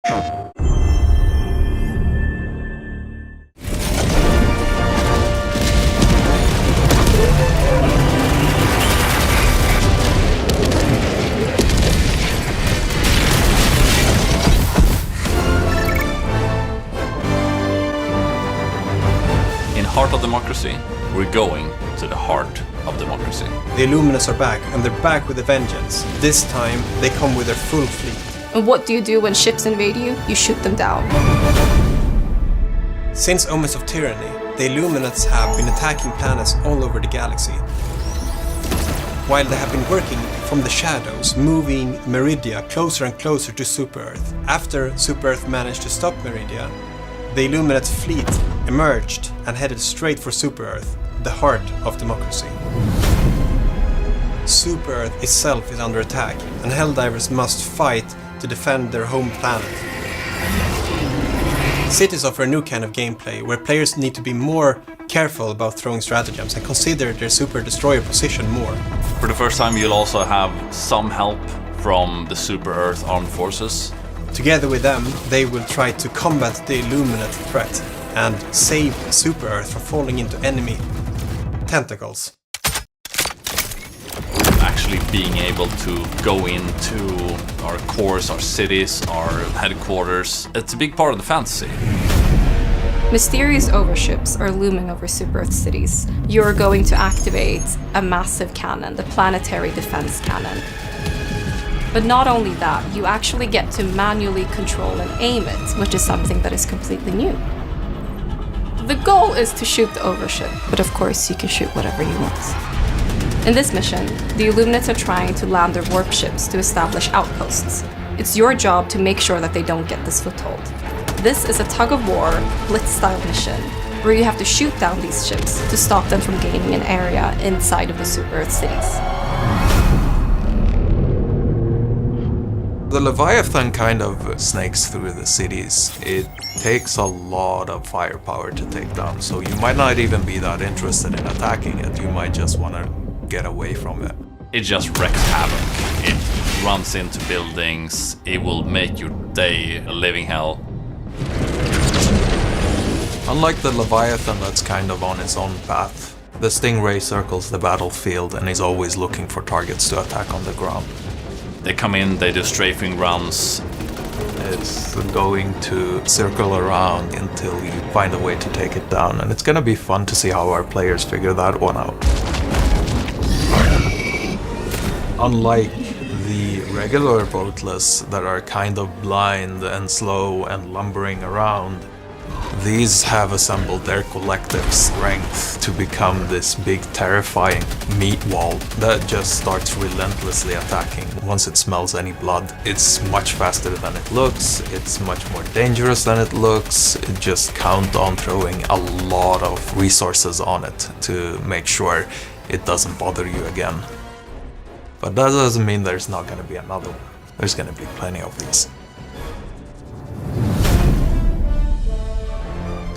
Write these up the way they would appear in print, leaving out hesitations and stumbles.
Heart of democracy, we're going to the heart of democracy. The Illuminates are back, and they're back with a vengeance. This time, they come with their full fleet. And what do you do when ships invade you? You shoot them down. Since Omens of Tyranny, the Illuminates have been attacking planets all over the galaxy. While they have been working from the shadows, moving Meridia closer and closer to Super-Earth. After Super-Earth managed to stop Meridia, the Illuminate fleet emerged and headed straight for Super-Earth, the heart of democracy. Super-Earth itself is under attack, and Helldivers must fight to defend their home planet. Cities offer a new kind of gameplay, where players need to be more careful about throwing stratagems and consider their Super Destroyer position more. For the first time, you'll also have some help from the Super-Earth armed forces. Together with them, they will try to combat the Illuminate threat and save Super-Earth from falling into enemy tentacles. Actually being able to go into our cores, our cities, our headquarters, it's a big part of the fantasy. Mysterious overships are looming over Super-Earth cities. You're going to activate a massive cannon, the planetary defense cannon. But not only that, you actually get to manually control and aim it, which is something that is completely new. The goal is to shoot the overship, but of course you can shoot whatever you want. In this mission, the Illuminates are trying to land their warp ships to establish outposts. It's your job to make sure that they don't get this foothold. This is a tug-of-war, blitz-style mission, where you have to shoot down these ships to stop them from gaining an area inside of the Super-Earth cities. The Leviathan kind of snakes through the cities. It takes a lot of firepower to take down, so you might not even be that interested in attacking it. You might just want to get away from it. It just wreaks havoc. It runs into buildings. It will make your day a living hell. Unlike the Leviathan that's kind of on its own path, the Stingray circles the battlefield and is always looking for targets to attack on the ground. They come in, they do strafing runs. It's going to circle around until you find a way to take it down, and it's gonna be fun to see how our players figure that one out. Unlike the regular boatless that are kind of blind and slow and lumbering around, these have assembled their collective strength to become this big terrifying meat wall that just starts relentlessly attacking once it smells any blood. It's much faster than it looks, it's much more dangerous than it looks. Just count on throwing a lot of resources on it to make sure it doesn't bother you again. But that doesn't mean there's not gonna be another one. There's gonna be plenty of these.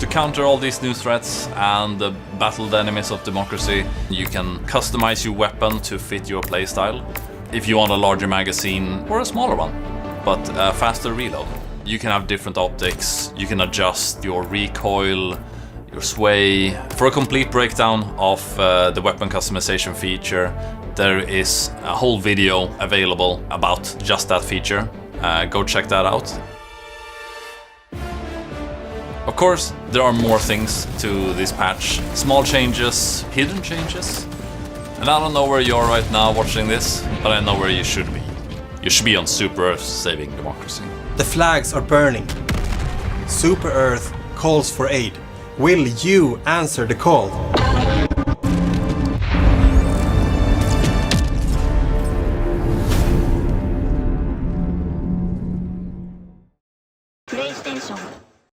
To counter all these new threats and the battled enemies of democracy, you can customize your weapon to fit your playstyle. If you want a larger magazine or a smaller one, but a faster reload. You can have different optics, you can adjust your recoil, your sway. For a complete breakdown of the weapon customization feature, there is a whole video available about just that feature. Go check that out. Of course, there are more things to this patch. Small changes, hidden changes. And I don't know where you are right now watching this, but I know where you should be. You should be on Super-Earth saving democracy. The flags are burning. Super-Earth calls for aid. Will you answer the call?